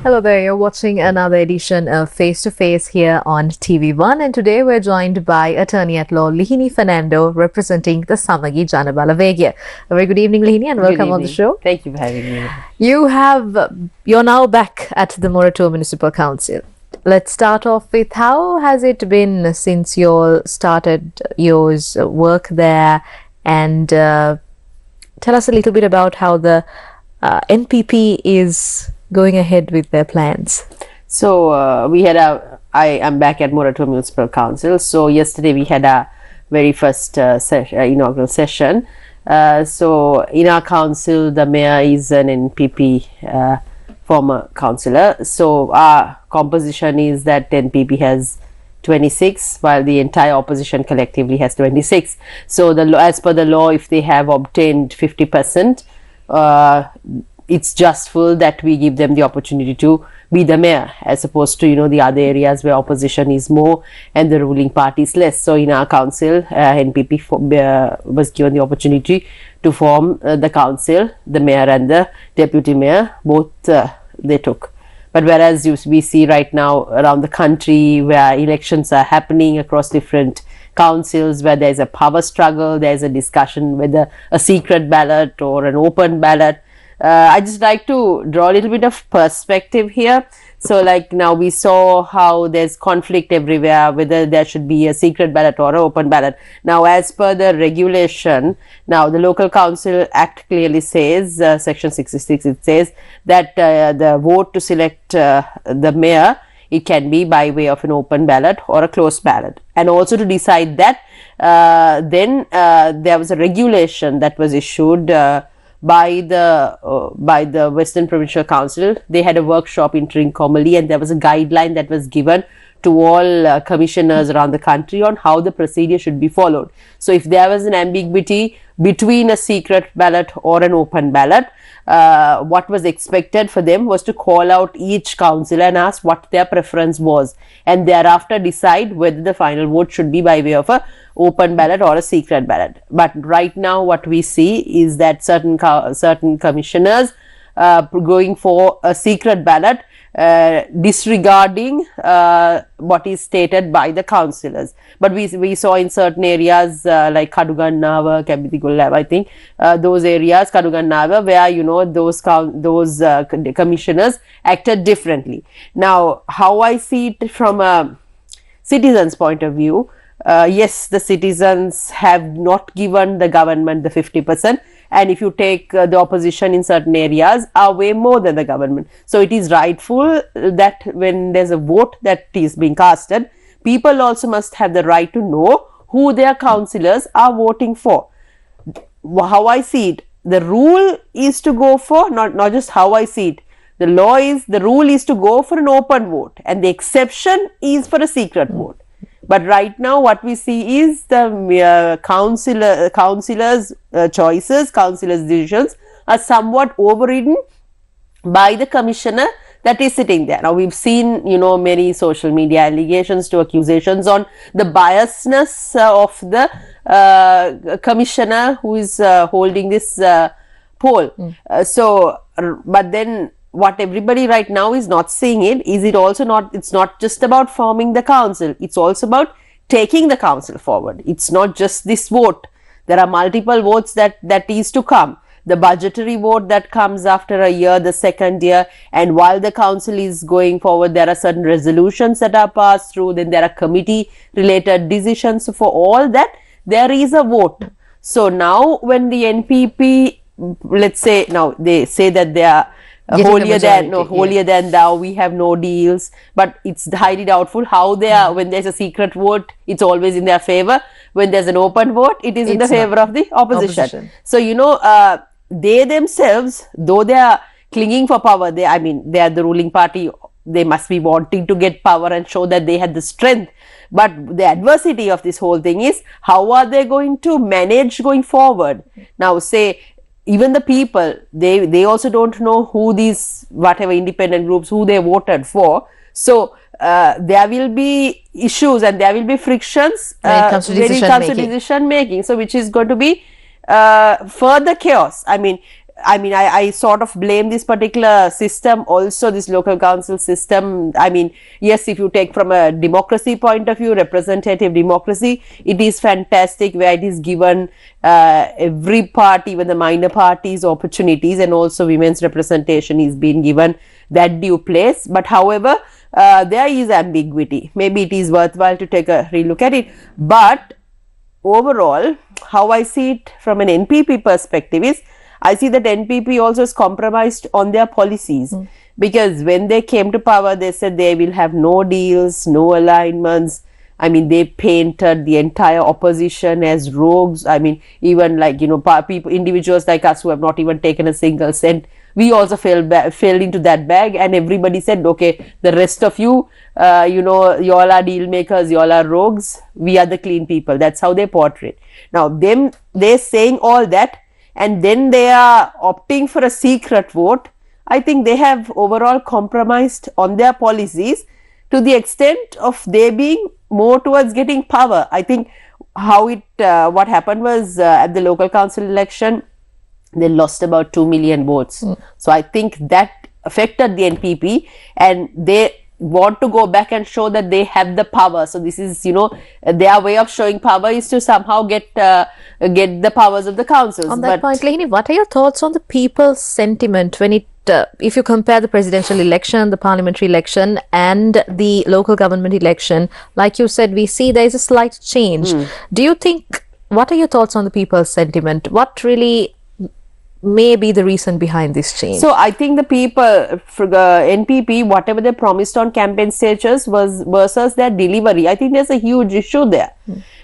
Hello there, you're watching another edition of Face to Face here on TV1, and today we're joined by attorney at law Lihini Fernando representing the Samagi Janabala Vegya. A very good evening, Lihini, and welcome on the show. Thank you for having me. You're now back at the Moratua Municipal Council. Let's start off with how has it been since you all started your work there, and tell us a little bit about how the NPP is going ahead with their plans. So I am back at Moratua Municipal Council. So yesterday we had a very first inaugural session. So in our council, the mayor is an NPP former councillor. So our composition is that NPP has 26, while the entire opposition collectively has 26. So as per the law, if they have obtained 50%, it's just full that we give them the opportunity to be the mayor, as opposed to the other areas where opposition is more and the ruling party is less. So in our council, NPP was given the opportunity to form the council. The mayor and the deputy mayor, both they took. But whereas we see right now around the country where elections are happening across different councils, where there's a power struggle, there's a discussion whether a secret ballot or an open ballot. I just like to draw a little bit of perspective here. So like now we saw how there's conflict everywhere, whether there should be a secret ballot or an open ballot. Now as per the regulation, now the Local Council Act clearly says, section 66, it says that the vote to select the mayor, it can be by way of an open ballot or a closed ballot. And also to decide that, then there was a regulation that was issued by the Western Provincial Council. They had a workshop in Trincomalee, and there was a guideline that was given to all commissioners around the country on how the procedure should be followed. So if there was an ambiguity between a secret ballot or an open ballot, what was expected for them was to call out each councillor and ask what their preference was, and thereafter decide whether the final vote should be by way of a open ballot or a secret ballot. But right now what we see is that certain commissioners going for a secret ballot, disregarding what is stated by the councillors. But we saw in certain areas like Kadugannava, Kabithigulla, I think those areas, Kadugannava, where those commissioners acted differently. Now how I see it from a citizen's point of view, yes, the citizens have not given the government the 50%, and if you take the opposition in certain areas are way more than the government. So it is rightful that when there's a vote that is being casted, people also must have the right to know who their councillors are voting for. How I see it, the rule is to go for, not just how I see it, the rule is to go for an open vote, and the exception is for a secret vote. But right now what we see is the councillors' choices, councillors' decisions are somewhat overridden by the commissioner that is sitting there. Now we've seen many social media allegations to accusations on the biasness of the commissioner who is holding this poll. But then what everybody right now is not seeing it's not just about forming the council, it's also about taking the council forward. It's not just this vote. There are multiple votes that is to come. The budgetary vote that comes after a year, the second year, and while the council is going forward, there are certain resolutions that are passed through, then there are committee related decisions. So for all that, there is a vote. So now when the NPP, let's say, now they say that they are holier than thou, we have no deals, but it's highly doubtful how they are. When there's a secret vote, it's always in their favor. When there's an open vote, it is in the favor of the opposition. So they themselves, though they are clinging for power, they are the ruling party, they must be wanting to get power and show that they had the strength. But the adversity of this whole thing is, how are they going to manage going forward? Now say, even the people, they also don't know who these whatever independent groups, who they voted for. So there will be issues and there will be frictions when it comes to decision making. So which is going to be further chaos. I mean, I sort of blame this particular system also, this local council system. I mean, yes, if you take from a democracy point of view, representative democracy, it is fantastic where it is given every party, even the minor parties, opportunities, and also women's representation is being given that due place. But however, there is ambiguity. Maybe it is worthwhile to take a relook at it. But overall, how I see it from an NPP perspective is, I see that NPP also is compromised on their policies, because when they came to power, they said they will have no deals, no alignments. I mean, they painted the entire opposition as rogues. I mean, even like, you know, people, individuals like us who have not even taken a single cent, we also fell into that bag, and everybody said, okay, the rest of you, you know, you all are deal makers, you all are rogues, we are the clean people. That's how they portray. Now, they're saying all that, and then they are opting for a secret vote. I think they have overall compromised on their policies to the extent of they being more towards getting power. I think how what happened was at the local council election, they lost about 2 million votes. So I think that affected the NPP, and they want to go back and show that they have the power. So this is, you know, their way of showing power is to somehow get the powers of the councils. On that point, Lihini, what are your thoughts on the people's sentiment when it if you compare the presidential election, the parliamentary election, and the local government election? Like you said, we see there is a slight change. Do you think, what are your thoughts on the people's sentiment? What really may be the reason behind this change? So I think the people, for the NPP, whatever they promised on campaign stages was versus their delivery, I think there's a huge issue there.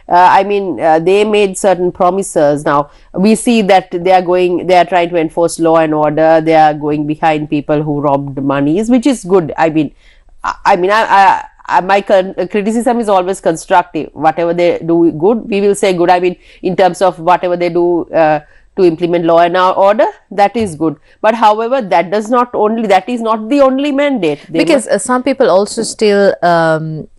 I mean, they made certain promises. Now we see that they are trying to enforce law and order. They are going behind people who robbed monies, which is good. I mean, my criticism is always constructive. Whatever they do good, we will say good. I mean, in terms of whatever they do to implement law and order, that is good. But however, that is not the only mandate. Because some people also still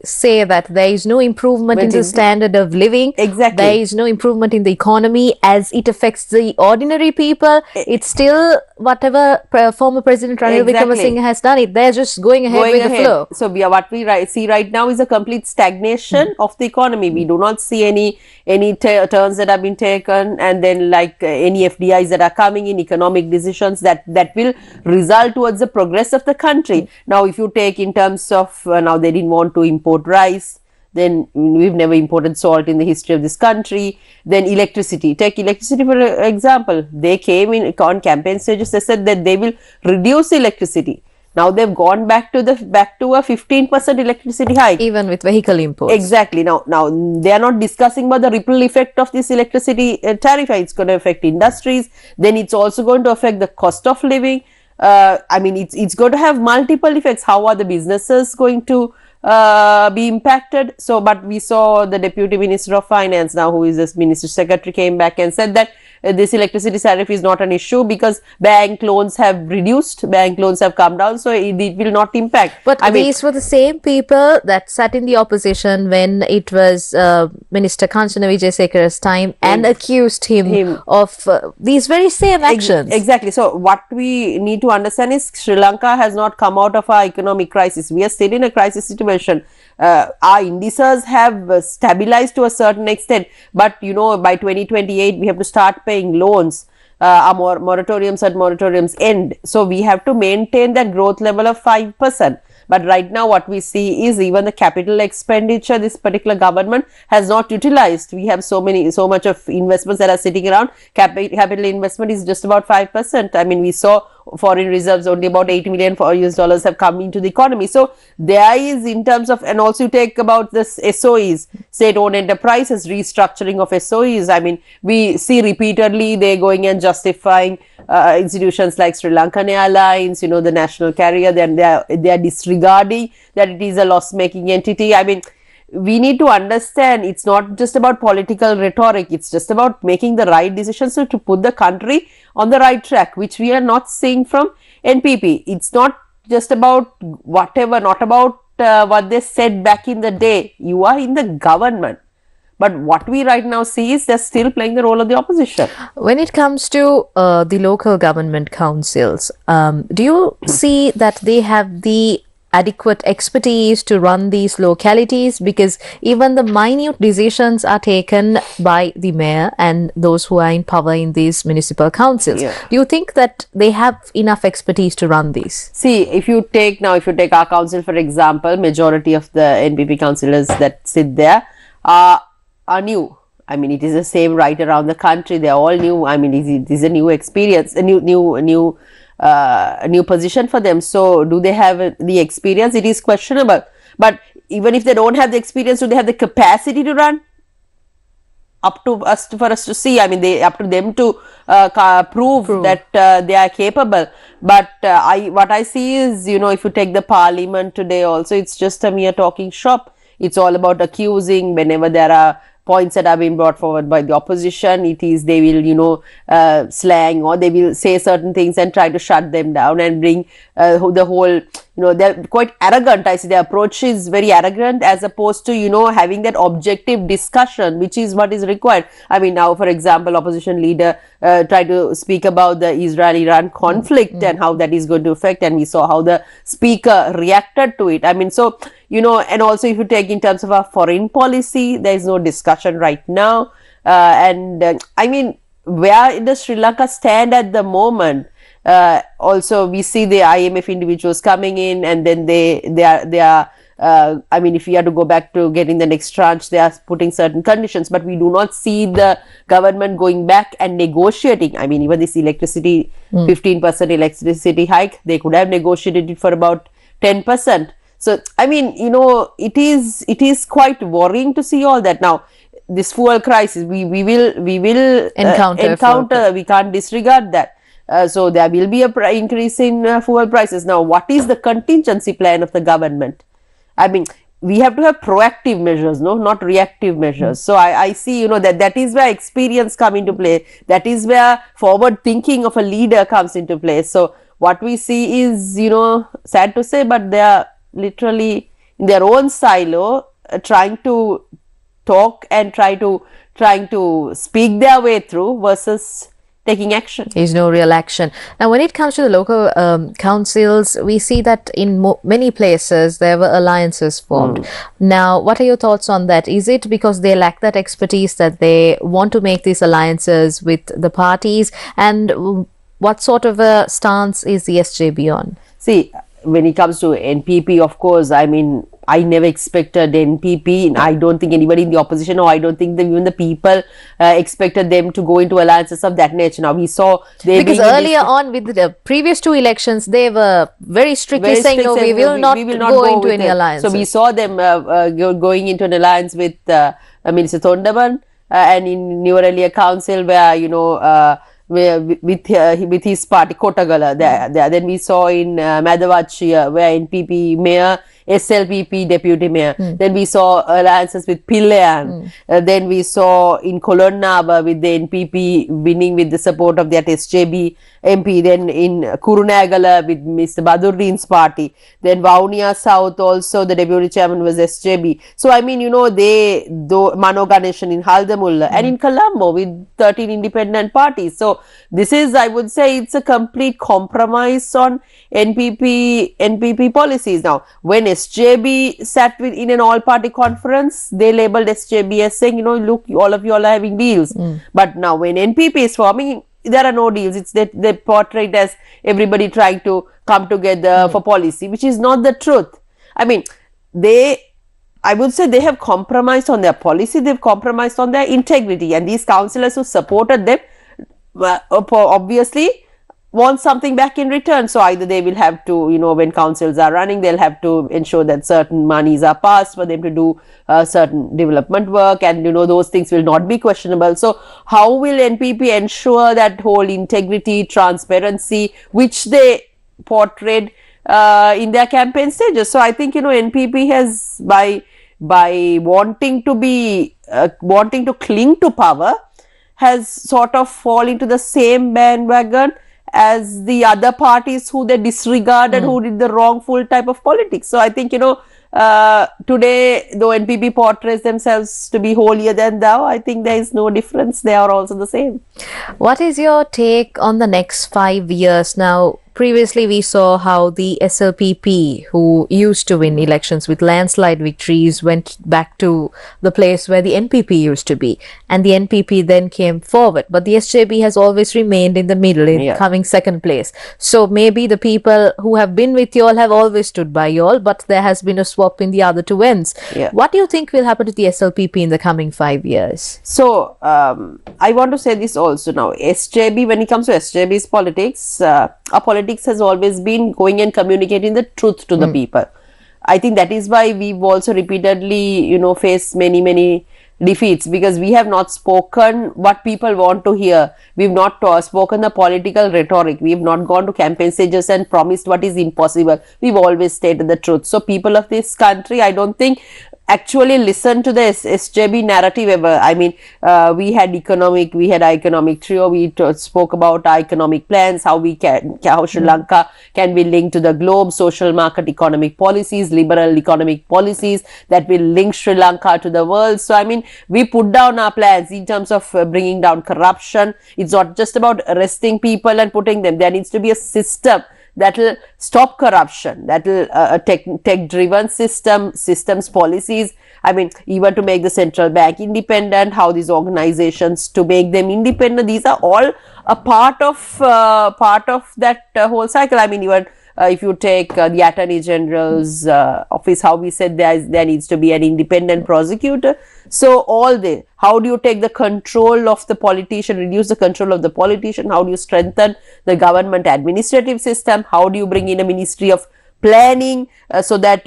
say that there is no improvement in the standard of living. Exactly. There is no improvement in the economy as it affects the ordinary people. It's still whatever former President Ranil Wickremesinghe has done it. They're just going ahead with the flow. So what we see right now is a complete stagnation of the economy. We do not see any turns that have been taken, and then like any FDIs that are coming in, economic decisions that will result towards the progress of the country. Now, if you take in terms of now they didn't want to import rice, then we've never imported salt in the history of this country. Then electricity, take electricity for example. They came in on campaign stages, they said that they will reduce electricity. Now they've gone back to a 15% electricity hike, even with vehicle imports. Exactly. Now they are not discussing about the ripple effect of this electricity tariff. It's going to affect industries. Then it's also going to affect the cost of living. I mean, it's going to have multiple effects. How are the businesses going to be impacted? So, but we saw the Deputy Minister of Finance now, who is this Minister Secretary, came back and said that this electricity tariff is not an issue because bank loans have reduced, bank loans have come down, so it will not impact. But these were the same people that sat in the opposition when it was Minister Kanchana Wijesekara's time and accused him of these very same actions. Exactly. So what we need to understand is Sri Lanka has not come out of our economic crisis. We are still in a crisis situation. Our indices have stabilized to a certain extent, but you know, by 2028 we have to start paying loans. Our moratoriums end, so we have to maintain that growth level of 5%. But right now what we see is even the capital expenditure this particular government has not utilized. We have so much of investments that are sitting around. Capital investment is just about 5%. I mean, we saw foreign reserves only about $80 million US dollars have come into the economy. So there is, in terms of, and also take about this SOEs, state-owned enterprises, restructuring of SOEs. I mean, we see repeatedly they going and justifying institutions like Sri Lankan Airlines, you know, the national carrier, then they are disregarding that it is a loss-making entity. I mean, we need to understand it's not just about political rhetoric, it's just about making the right decisions to put the country on the right track, which we are not seeing from NPP. It's not just about whatever, not about what they said back in the day. You are in the government. But what we right now see is they're still playing the role of the opposition. When it comes to the local government councils, do you see that they have the adequate expertise to run these localities? Because even the minute decisions are taken by the mayor and those who are in power in these municipal councils. Yeah. Do you think that they have enough expertise to run these? See, if you take our council, for example, majority of the NPP councillors that sit there are new. I mean, it is the same right around the country. They're all new. I mean, it is a new experience, a new position for them. So, do they have the experience? It is questionable. But even if they don't have the experience, do they have the capacity to run? Up to us for us to see. I mean, up to them to prove that they are capable. But what I see is, if you take the parliament today, also it's just a mere talking shop. It's all about accusing. Whenever there are points that are being brought forward by the opposition, it is they will slang, or they will say certain things and try to shut them down and bring the whole, they're quite arrogant. I see their approach is very arrogant, as opposed to having that objective discussion, which is what is required. I mean, now for example, opposition leader tried to speak about the Israel-Iran conflict and how that is going to affect, and we saw how the speaker reacted to it. I mean, so and also if you take in terms of our foreign policy, there is no discussion right now. I mean, where does Sri Lanka stand at the moment? Also, we see the IMF individuals coming in, and then they are. I mean, if we have to go back to getting the next tranche, they are putting certain conditions, but we do not see the government going back and negotiating. I mean, even this electricity, 15% electricity hike, they could have negotiated it for about 10%. So, I mean, it is quite worrying to see all that. Now, this fuel crisis, we will encounter. We can't disregard that. So there will be a increase in fuel prices. Now, what is the contingency plan of the government? I mean, we have to have proactive measures, not reactive measures. So I see, that is where experience come into play. That is where forward thinking of a leader comes into play. So what we see is, sad to say, but they are literally in their own silo, trying to talk and trying to speak their way through versus taking action. There's no real action. Now, when it comes to the local councils, we see that in many places there were alliances formed. Now, what are your thoughts on that? Is it because they lack that expertise that they want to make these alliances with the parties? And what sort of a stance is the SJB on? See, when it comes to NPP, of course, I mean, I never expected NPP. I don't think anybody in the opposition, or I don't think that even the people expected them to go into alliances of that nature. Now, we saw they because earlier on with the previous two elections, they were very strictly saying, no, we will not go into any alliance. So we saw them going into an alliance with Minister Thondaman and in New Earlier Council, where with his party Kotagala there. Then we saw in Madavachi, where NPP mayor, SLPP deputy mayor. Then we saw alliances with Pillayan. Then we saw in Colombo with the NPP winning with the support of that SJB MP. Then in Kurunagala with Mr. Badurdin's party. Then Vaunia South also the deputy chairman was SJB. So I mean, Mano Ganeshan in Haldamulla and in Colombo with 13 independent parties. So this is, I would say, it's a complete compromise on NPP policies. Now, when SJB sat in an all-party conference, they labelled SJB as saying, look, all of you all are having deals. But now, when NPP is forming, there are no deals. It's that they portray it as everybody trying to come together for policy, which is not the truth. I mean, I would say they have compromised on their policy. They've compromised on their integrity. And these councillors who supported them, obviously want something back in return. So either they will have to, when councils are running, they'll have to ensure that certain monies are passed for them to do certain development work, and those things will not be questionable. So how will NPP ensure that whole integrity, transparency, which they portrayed in their campaign stages? So I think NPP has, by wanting to cling to power, has sort of fall into the same bandwagon as the other parties who they disregarded, who did the wrongful type of politics. So I think, today, though NPP portrays themselves to be holier than thou, I think there is no difference. They are also the same. What is your take on the next 5 years? Now, previously we saw how the SLPP, who used to win elections with landslide victories, went back to the place where the NPP used to be, and the NPP then came forward. But the SJB has always remained in the middle, in coming second place. So maybe the people who have been with you all have always stood by you all, but there has been a swap in the other two ends. What do you think will happen to the SLPP in the coming 5 years? So, I want to say this also now. SJB, when it comes to SJB's politics, our politics has always been going and communicating the truth to the people. I think that is why we've also repeatedly, faced many defeats, because we have not spoken what people want to hear. We've not spoken the political rhetoric. We've not gone to campaign stages and promised what is impossible. We've always stated the truth. So people of this country, I don't think actually listen to the SJB narrative ever. I mean, we had economic trio. We spoke about our economic plans, how Sri Lanka can be linked to the globe, social market economic policies, liberal economic policies that will link Sri Lanka to the world. So, I mean, we put down our plans in terms of bringing down corruption. It's not just about arresting people and putting them. There needs to be a system that will stop corruption, that will tech-driven systems, policies. I mean, even to make the central bank independent, how these organizations to make them independent. These are all a part of that whole cycle. I mean, even if you take the Attorney General's office, how we said there needs to be an independent prosecutor. So how do you take the control of the politician, reduce the control of the politician? How do you strengthen the government administrative system? How do you bring in a ministry of planning, so that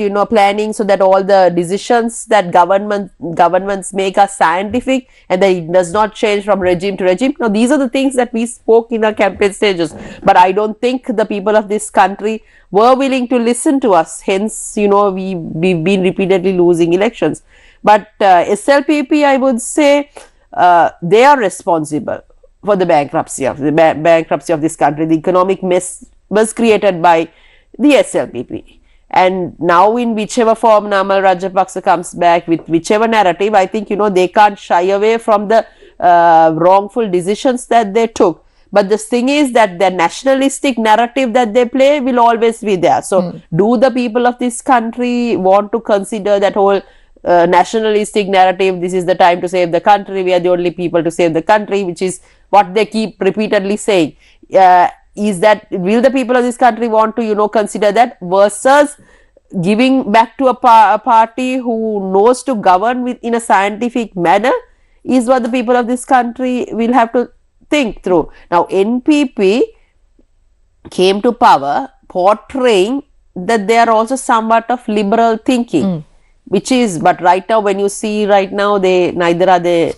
all the decisions that governments make are scientific and that it does not change from regime to regime. Now, these are the things that we spoke in our campaign stages, but I don't think the people of this country were willing to listen to us. Hence, we've been repeatedly losing elections. But SLPP, I would say, they are responsible for the bankruptcy of this country. The economic mess was created by the SLPP, and now in whichever form Namal Rajapaksa comes back with whichever narrative, I think they can't shy away from the wrongful decisions that they took. But the thing is that the nationalistic narrative that they play will always be there. So do the people of this country want to consider that whole nationalistic narrative? This is the time to save the country, we are the only people to save the country, which is what they keep repeatedly saying. Will the people of this country want to consider that, versus giving back to a party who knows to govern in a scientific manner, is what the people of this country will have to think through. Now, NPP came to power portraying that they are also somewhat of liberal thinking, but right now, when you see neither are they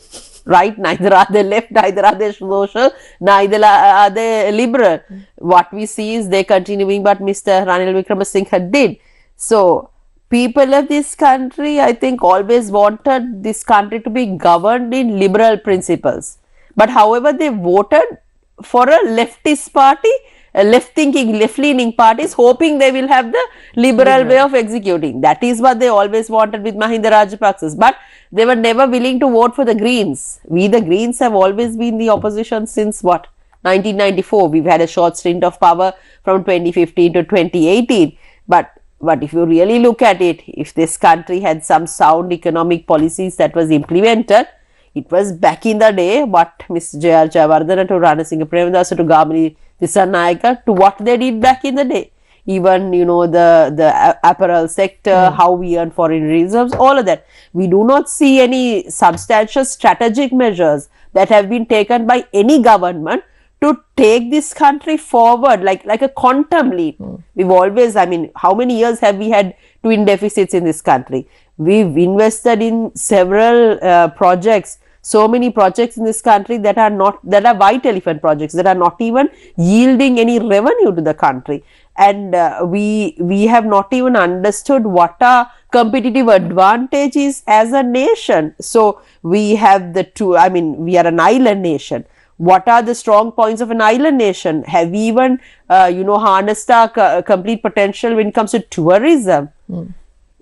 right, neither are they left, neither are they social, neither are they liberal. What we see is they continuing what Mr. Ranil Wickremesinghe did. So, people of this country, I think, always wanted this country to be governed in liberal principles. But however, they voted for a leftist party, a left-leaning parties, hoping they will have the liberal way of executing. That is what they always wanted with Mahinda Rajapaksa. But they were never willing to vote for the Greens. We, the Greens, have always been the opposition since 1994. We've had a short stint of power from 2015 to 2018. But if you really look at it, if this country had some sound economic policies that was implemented, it was back in the day what Ms. J.R. Jayawardena to Ranasinghe Premdasa to Gamini Dissanayaka, to what they did back in the day. Even, the apparel sector, how we earn foreign reserves, all of that. We do not see any substantial strategic measures that have been taken by any government to take this country forward like a quantum leap. We've always, how many years have we had twin deficits in this country? We've invested in several projects, so many projects in this country that are white elephant projects, that are not even yielding any revenue to the country. And we have not even understood what our competitive advantage is as a nation. So we have we are an island nation. What are the strong points of an island nation? Have we even, harnessed our complete potential when it comes to tourism?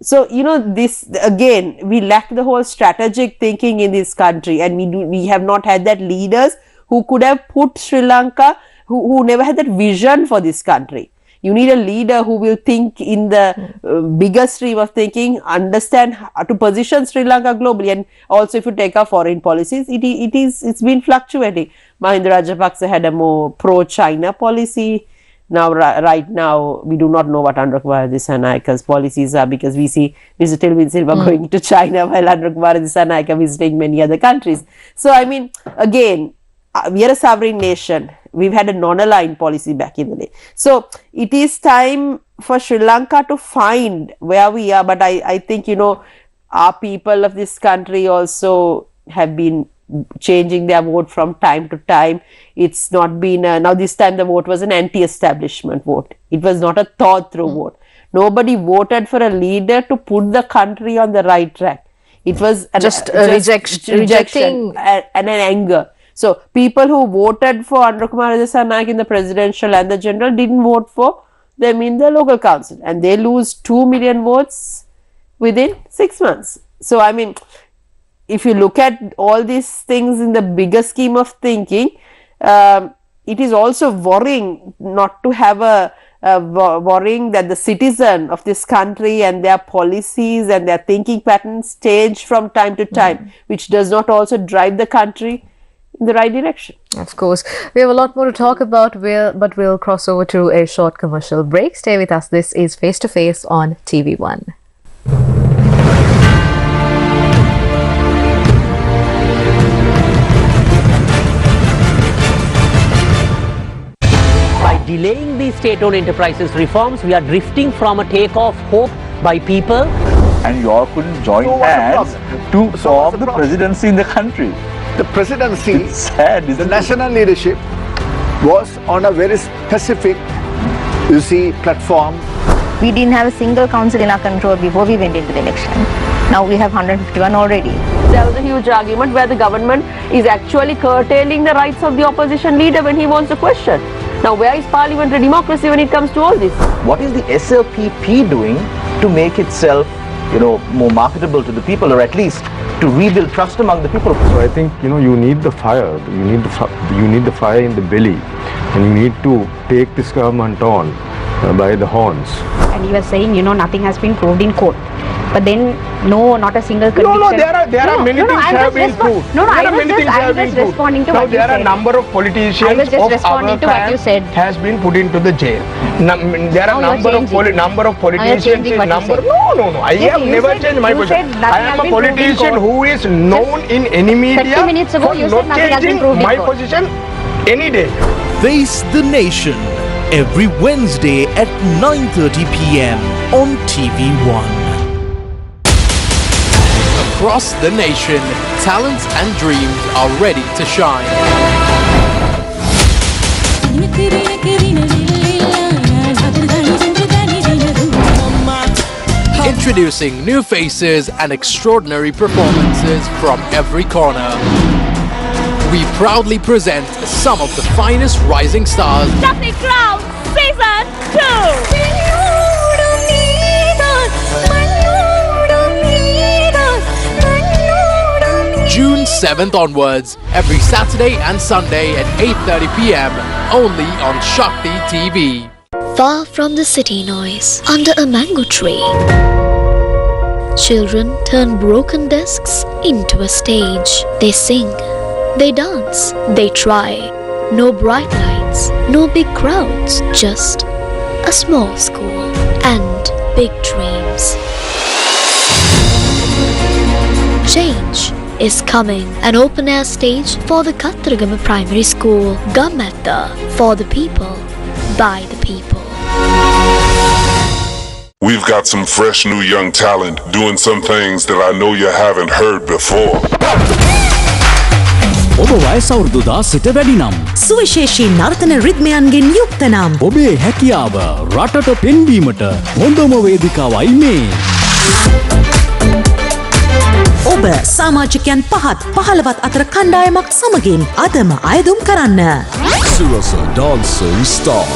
So, this again, we lack the whole strategic thinking in this country, and we have not had that leaders who could have put Sri Lanka, who never had that vision for this country. You need a leader who will think in the bigger stream of thinking, understand how to position Sri Lanka globally. And also, if you take our foreign policies, it's been fluctuating. Mahinda Rajapaksa had a more pro-China policy. Now, right now, we do not know what Anura Kumara Dissanayaka's policies are, because we see Mr. Tilvin Silva going to China while Anura Kumara Dissanayaka visiting many other countries. So, I mean, again, we are a sovereign nation. We've had a non-aligned policy back in the day. So, it is time for Sri Lanka to find where we are. But I think, our people of this country also have been changing their vote from time to time. It's not been now this time the vote was an anti-establishment vote. It was not a thought through vote. Nobody voted for a leader to put the country on the right track. It was rejection and an anger. So people who voted for Anura Kumara Dissanayake in the presidential and the general didn't vote for them in the local council, and they lose 2 million votes within 6 months. So I mean, if you look at all these things in the bigger scheme of thinking, it is also worrying not to have worrying that the citizen of this country and their policies and their thinking patterns change from time to time, which does not also drive the country in the right direction. Of course. We have a lot more to talk about, but we'll cross over to a short commercial break. Stay with us. This is Face to Face on TV1. Delaying these state-owned enterprises reforms, we are drifting from a takeoff hope by people. And you all couldn't join hands to solve the presidency in the country. The presidency, it's sad, the national leadership was on a very specific, platform. We didn't have a single council in our control before we went into the election. Now we have 151 already. There was a huge argument where the government is actually curtailing the rights of the opposition leader when he wants to question. Now, where is parliamentary democracy when it comes to all this? What is the SLPP doing to make itself, more marketable to the people, or at least to rebuild trust among the people? So I think, you need the fire. You need the fire in the belly, and you need to take this government on by the horns. And you are saying, nothing has been proved in court. But then, not a single conviction. No, there are many things have been proved. I was just responding to what you said. Now, there are a number of politicians I was just responding to what you said. Has been put into the jail. There are number of politicians. No. I have never changed my position. I am a politician who is known in any media 30 minutes ago, you said nothing has been proved in my court. position any day. Face the Nation every Wednesday at 9:30 p.m. on TV1. Across the nation, talents and dreams are ready to shine. Introducing new faces and extraordinary performances from every corner. We proudly present some of the finest rising stars. Lucky Crown Season 2! June 7th onwards, every Saturday and Sunday at 8:30 p.m. only on Shakti TV. Far from the city noise, under a mango tree, children turn broken desks into a stage. They sing, they dance, they try. No bright lights, no big crowds, just a small school and big dreams. Change is coming. An open-air stage for the Kattaragama Primary School. Gamatha, for the people, by the people. We've got some fresh new young talent doing some things that I know you haven't heard before. ඔබ වයස අවුරුදු 10ට වැඩි නම් සුවිශේෂී නර්තන රිද්මයන්ගෙන් යුක්ත නම් ඔබේ හැකියාව රටට පෙන්වීමට හොඳම වේදිකාවයි මේ. ඔබ සමාජිකයන් පහත් පහළවත් අතර කණ්ඩායමක් සමගින් අදම අයදුම් කරන්න. Sirasa Dancing Star.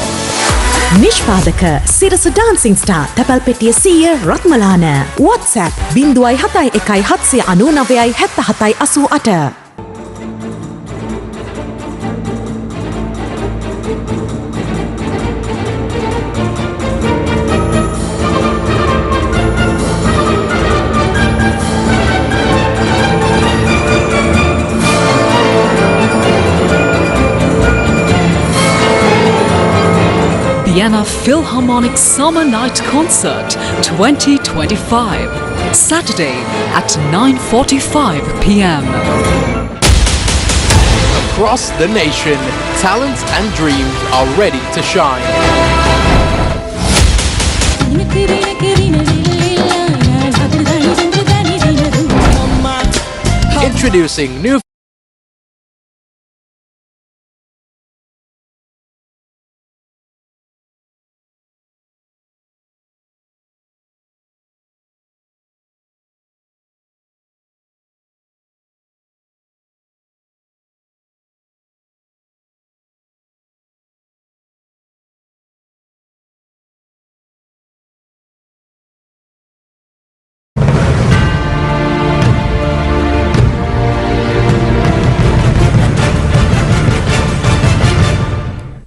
නිෂ්පාදක සිරස ඩාන්සිං ස්ටාර් තැපැල් පෙටිය 100 Ratmalana WhatsApp 071 Vienna Philharmonic Summer Night Concert 2025, Saturday at 9:45 p.m. Across the nation, talents and dreams are ready to shine. Introducing new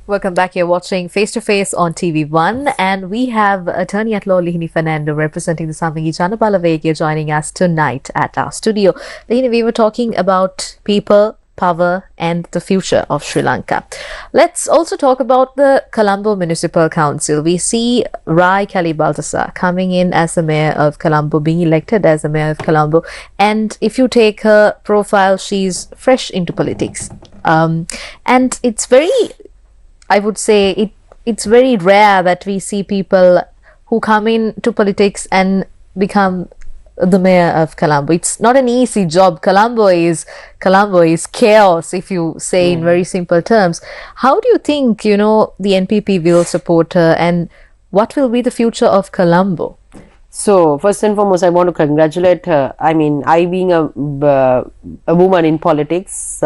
Welcome back. You're watching Face to Face on TV1, and we have Attorney at Law Lihini Fernando representing the Samvangi Janabalavegya joining us tonight at our studio. Lihini, we were talking about people, power, and the future of Sri Lanka. Let's also talk about the Colombo Municipal Council. We see Rai Kali Baltasar coming in as the mayor of Colombo, being elected as the mayor of Colombo. And if you take her profile, she's fresh into politics. And it's very, I would say, it's very rare that we see people who come into politics and become the mayor of Colombo. It's not an easy job. Colombo is chaos, if you say in very simple terms. How do you think, the NPP will support her, and what will be the future of Colombo? So, first and foremost, I want to congratulate her. I mean, I being a woman in politics,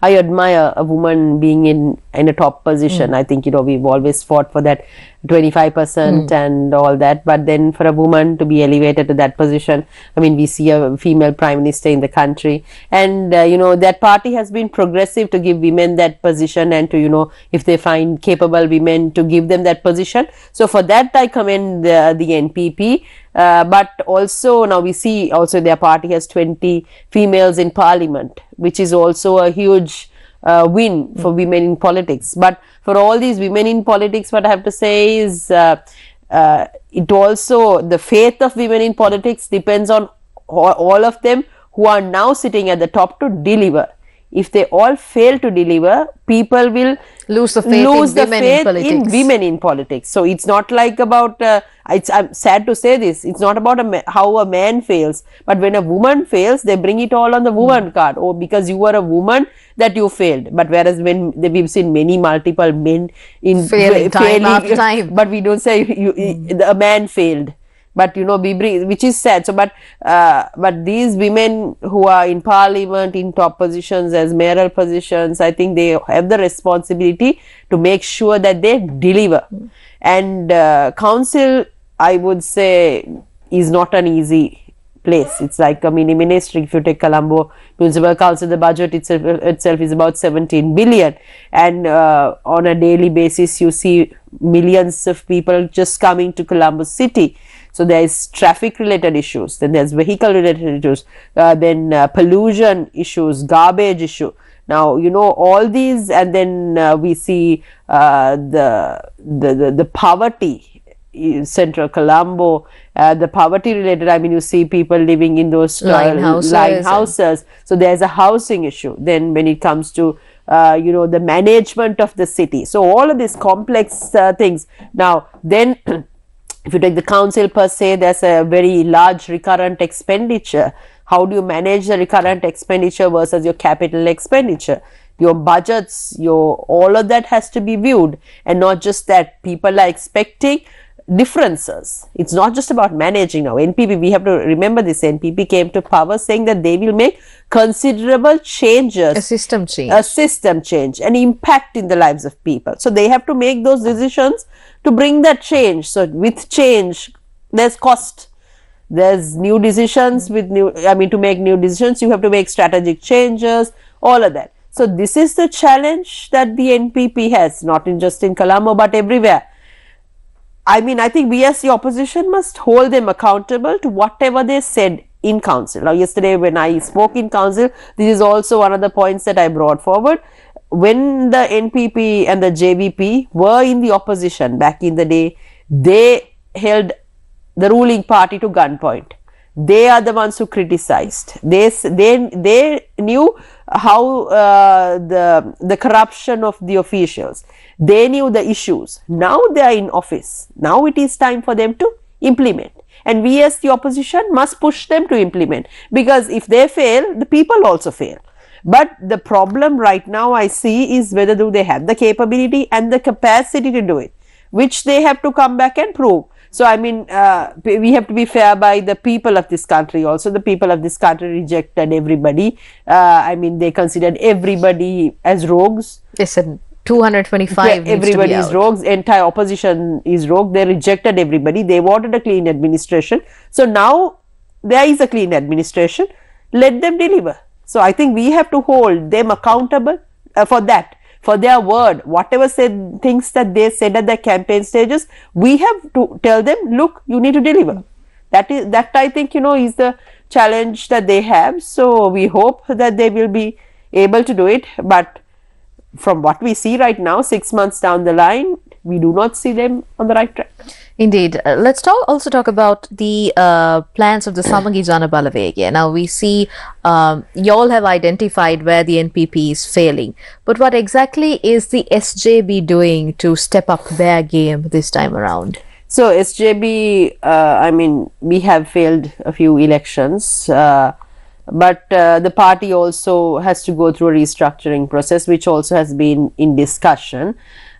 I admire a woman being in a top position. I think, we've always fought for that 25% and all that. But then for a woman to be elevated to that position, I mean, we see a female prime minister in the country. And, that party has been progressive to give women that position and to, if they find capable women, to give them that position. So for that, I commend the NPP. But also now we see also their party has 20 females in parliament, which is also a huge win for women in politics. But for all these women in politics, what I have to say is it also, the faith of women in politics depends on all of them who are now sitting at the top to deliver. If they all fail to deliver, people will lose the faith in women in politics. So it's not like about, I'm sad to say this, it's not about how a man fails, but when a woman fails, they bring it all on the woman card. Oh, because you were a woman that you failed. But whereas when we've seen many multiple men in failing time after time, but we don't say a man failed. But we bring, which is sad. So, but these women who are in parliament, in top positions, as mayoral positions, I think they have the responsibility to make sure that they deliver. And council, I would say, is not an easy place. It's like a mini ministry. If you take Colombo Municipal Council, the budget itself is about 17 billion. And on a daily basis, you see millions of people just coming to Colombo city. So there is traffic related issues, then there's vehicle related issues, then pollution issues, garbage issue. Now, all these, and then we see the poverty in central Colombo, the poverty related, I mean, you see people living in those line houses. So there's a housing issue. Then when it comes to the management of the city. So all of these complex things. Now, then if you take the council per se, there's a very large recurrent expenditure. How do you manage the recurrent expenditure versus your capital expenditure? Your budgets, all of that has to be viewed. And not just that, people are expecting differences. It's not just about managing now. NPP, we have to remember this, NPP came to power saying that they will make considerable changes. A system change. A system change, an impact in the lives of people. So they have to make those decisions to bring that change. So with change, there's cost. There's new decisions with new, to make new decisions, you have to make strategic changes, all of that. So this is the challenge that the NPP has, not just in Colombo, but everywhere. I think we as the opposition must hold them accountable to whatever they said in council. Now, yesterday when I spoke in council, this is also one of the points that I brought forward. When the NPP and the JVP were in the opposition back in the day, they held the ruling party to gunpoint. They are the ones who criticized. They knew how the corruption of the officials. They knew the issues. Now they are in office. Now it is time for them to implement. And we as the opposition must push them to implement. Because if they fail, the people also fail. But the problem right now I see is whether do they have the capability and the capacity to do it, which they have to come back and prove. So we have to be fair by the people of this country also. The people of this country rejected everybody. They considered everybody as rogues. They said 225 everybody is rogues. Entire opposition is rogue. They rejected everybody. They wanted a clean administration. So now there is a clean administration. Let them deliver. So I think we have to hold them accountable for that. For their word, whatever things that they said at the campaign stages, we have to tell them, look, you need to deliver. That I think, is the challenge that they have. So we hope that they will be able to do it. But from what we see right now, 6 months down the line, we do not see them on the right track. Indeed. Let's also talk about the plans of the Samagi Jana Balavegya. Now we see you all have identified where the NPP is failing. But what exactly is the SJB doing to step up their game this time around? So SJB, we have failed a few elections. But the party also has to go through a restructuring process, which also has been in discussion.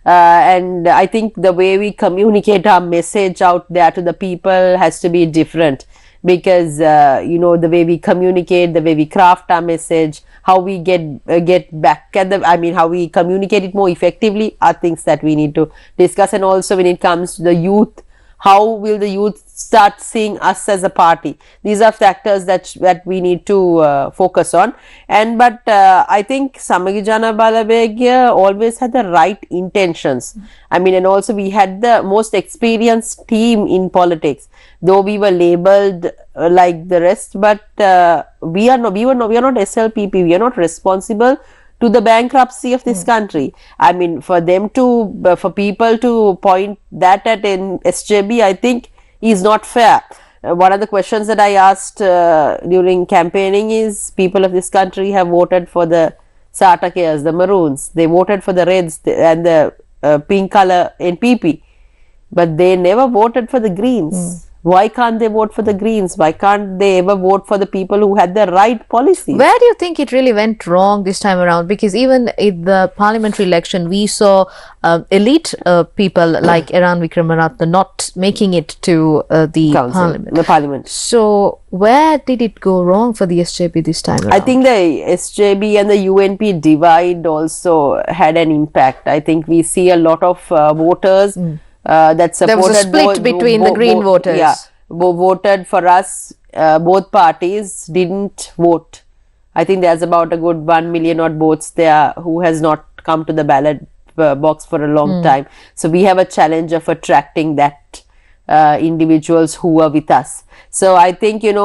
And I think the way we communicate our message out there to the people has to be different, because the way we communicate, the way we craft our message, how we get back at how we communicate it more effectively are things that we need to discuss. And also when it comes to the youth, how will the youth start seeing us as a party? These are factors that we need to focus on. But I think Samagi Jana Balavegya always had the right intentions. And also we had the most experienced team in politics, though we were labeled like the rest. But we are not SLPP. We are not responsible to the bankruptcy of this country. For people to point that at an SJB, I think is not fair. One of the questions that I asked during campaigning is, people of this country have voted for the Satakers, the Maroons. They voted for the Reds and the pink color NPP. But they never voted for the Greens. Why can't they vote for the Greens? Why can't they ever vote for the people who had the right policy? Where do you think it really went wrong this time around? Because even in the parliamentary election, we saw elite people like Eran Vikramaratne not making it to the parliament. So where did it go wrong for the SJP this time around? I think the SJB and the UNP divide also had an impact. I think we see a lot of voters that supported. There was a split between the Green voters. Yeah, voted for us. Both parties didn't vote. I think there's about a good 1 million odd votes there who has not come to the ballot box for a long time. So we have a challenge of attracting that individuals who are with us. So I think it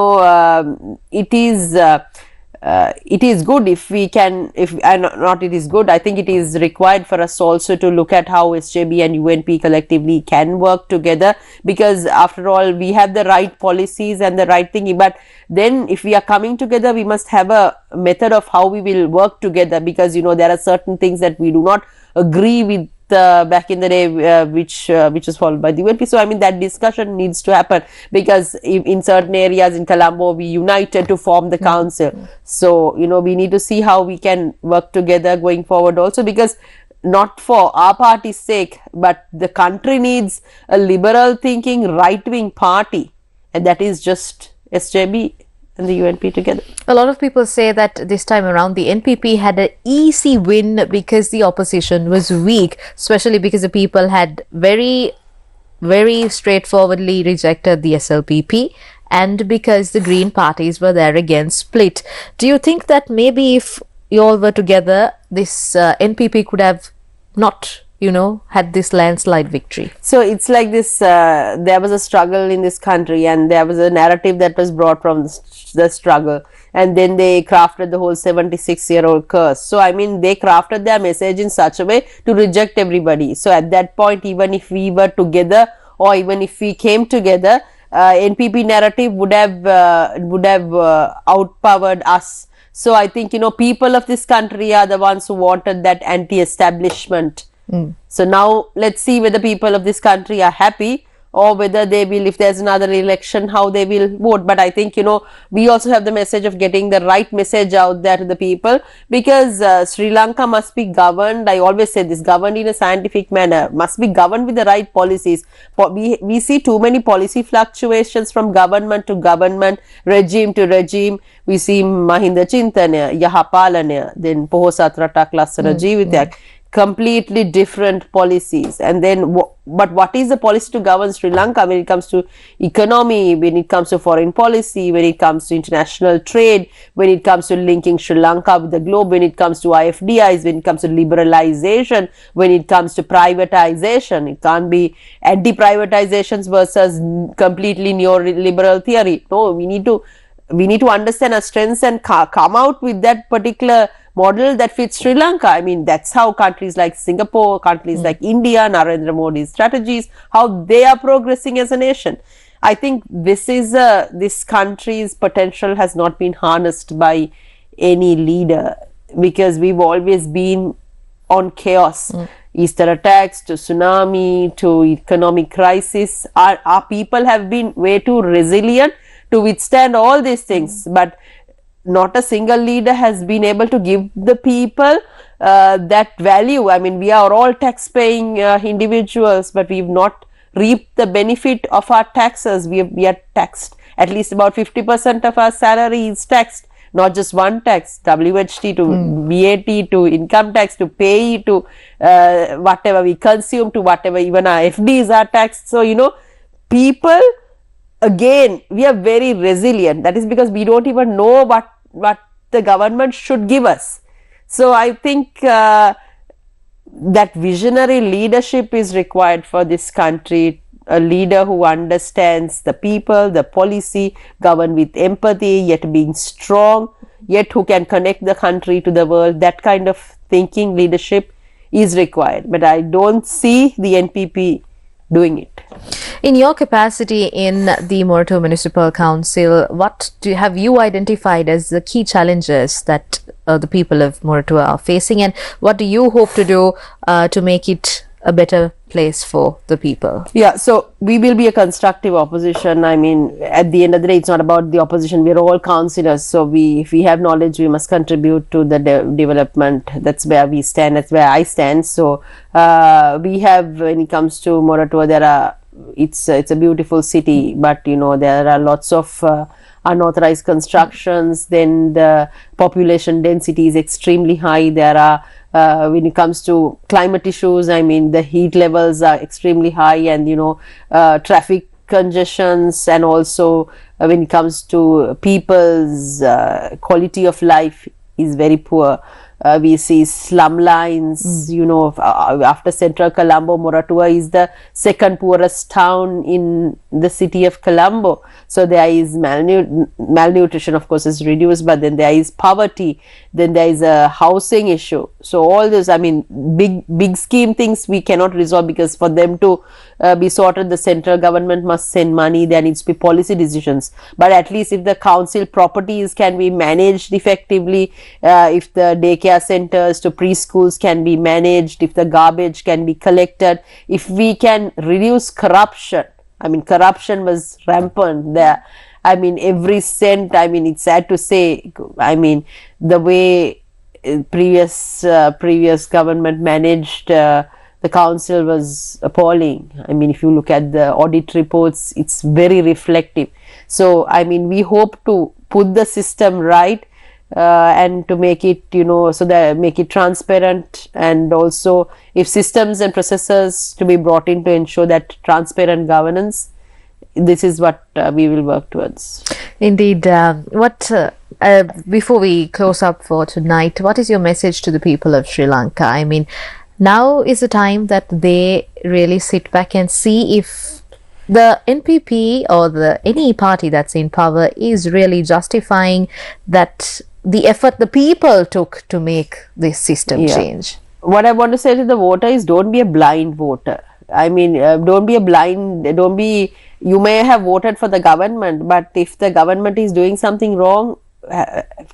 is good if we can, I think it is required for us also to look at how SJB and UNP collectively can work together, because after all we have the right policies and the right thinking. But then if we are coming together, we must have a method of how we will work together, because there are certain things that we do not agree with back in the day, which was followed by the UNP. So that discussion needs to happen, because in certain areas in Colombo we united to form the council. So we need to see how we can work together going forward also, because not for our party's sake, but the country needs a liberal thinking right-wing party, and that is just SJB and the UNP together. A lot of people say that this time around the NPP had an easy win because the opposition was weak, especially because the people had very straightforwardly rejected the SLPP, and because the Green parties were there again split. Do you think that maybe if you all were together, this NPP could have not, had this landslide victory? So it's like this, there was a struggle in this country, and there was a narrative that was brought from the struggle, and then they crafted the whole 76-year-old curse. So I mean, they crafted their message in such a way to reject everybody. So at that point, even if we were together, or even if we came together, NPP narrative would have outpowered us. So I think, people of this country are the ones who wanted that anti-establishment. So now let's see whether people of this country are happy, or whether they will, if there's another election, how they will vote. But I think, we also have the message of getting the right message out there to the people, because Sri Lanka must be governed, I always say this, governed in a scientific manner, must be governed with the right policies. We see too many policy fluctuations from government to government, regime to regime. We see Mahinda Chintana, Yahapalana, then Pohosat Ratak Lassana Jeevitayak. Completely different policies. And then but what is the policy to govern Sri Lanka when it comes to economy, when it comes to foreign policy, when it comes to international trade, when it comes to linking Sri Lanka with the globe, when it comes to IFDIs, when it comes to liberalization, when it comes to privatization? It can't be anti-privatizations versus completely neoliberal theory. No, we need to understand our strengths and come out with that particular model that fits Sri Lanka. I mean, that's how countries like Singapore, countries like India, Narendra Modi's strategies, how they are progressing as a nation. I think this country's potential has not been harnessed by any leader, because we've always been on chaos. Easter attacks to tsunami to economic crisis. Our people have been way too resilient to withstand all these things, but not a single leader has been able to give the people that value. I mean, we are all tax-paying individuals, but we've not reaped the benefit of our taxes. We are taxed. At least about 50% of our salary is taxed. Not just one tax, WHT to VAT to income tax to pay to whatever we consume, to whatever even our FDs are taxed. So, people, again, we are very resilient. That is because we don't even know what the government should give us. So I think that visionary leadership is required for this country. A leader who understands the people, the policy, govern with empathy, yet being strong, yet who can connect the country to the world. That kind of thinking, leadership is required. But I don't see the NPP doing it. In your capacity in the Moratua Municipal Council, what have you identified as the key challenges that the people of Moratua are facing, and what do you hope to do to make it a better place for the people? Yeah, so we will be a constructive opposition. I mean, at the end of the day, it's not about the opposition. We're all councillors. So if we have knowledge, we must contribute to the development. That's where we stand. That's where I stand. So we have, when it comes to Moratua, it's a beautiful city, but there are lots of unauthorized constructions. Then the population density is extremely high. There are when it comes to climate issues, I mean, the heat levels are extremely high, and traffic congestions, and also when it comes to people's quality of life is very poor. We see slum lines, after central Colombo, Moratua is the second poorest town in the city of Colombo. So there is malnutrition, of course, is reduced, but then there is poverty, then there is a housing issue. So all this, I mean, big scheme things we cannot resolve, because for them to be sorted, the central government must send money. There needs to be policy decisions. But at least if the council properties can be managed effectively, if the daycare centers to preschools can be managed, if the garbage can be collected, if we can reduce corruption. I mean, corruption was rampant there. I mean, every cent, I mean, it's sad to say, I mean, the way previous government managed the council was appalling. I mean, if you look at the audit reports, it's very reflective. So, I mean, we hope to put the system right and to make it, so that make it transparent, and also if systems and processes to be brought in to ensure that transparent governance. This is what we will work towards. Indeed. Before we close up for tonight, what is your message to the people of Sri Lanka? I mean, now is the time that they really sit back and see if the NPP or any party that's in power is really justifying that the effort the people took to make this system change. What I want to say to the voter is, don't be a blind voter. I mean, you may have voted for the government, but if the government is doing something wrong,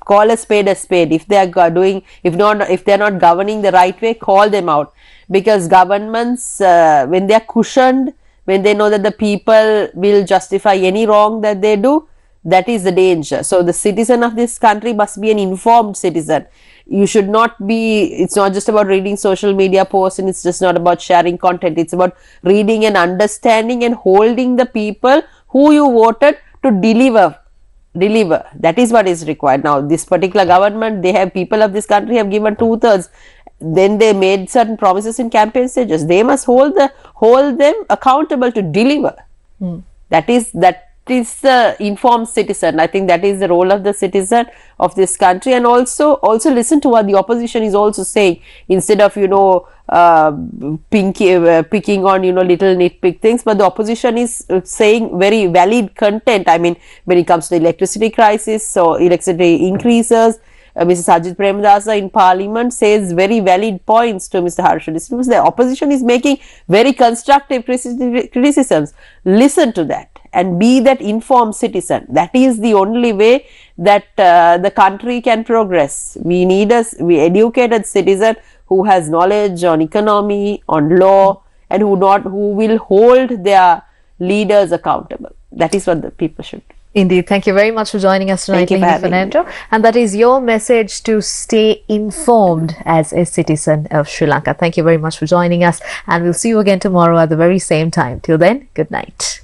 call a spade a spade. If they are not governing the right way, call them out. Because governments, when they are cushioned, when they know that the people will justify any wrong that they do, that is the danger. So the citizen of this country must be an informed citizen. You should not be, it's not just about reading social media posts, and it's just not about sharing content. It's about reading and understanding and holding the people who you voted to deliver. That is what is required. Now, this particular government, people of this country have given 2/3. Then they made certain promises in campaign stages. They must hold them accountable to deliver. That is the informed citizen. I think that is the role of the citizen of this country. And also listen to what the opposition is also saying, instead of picking on little nitpick things. But the opposition is saying very valid content. I mean, when it comes to the electricity crisis, so electricity increases, Mr. Sajid Premadasa in Parliament says very valid points to Mr. Harsha. The opposition is making very constructive criticisms. Listen to that and be that informed citizen. That is the only way that the country can progress. We need educated citizen who has knowledge on economy, on law, and who will hold their leaders accountable. That is what the people should do. Indeed. Thank you very much for joining us tonight, Lihini Fernando. And that is your message, to stay informed as a citizen of Sri Lanka. Thank you very much for joining us, and we'll see you again tomorrow at the very same time. Till then, good night.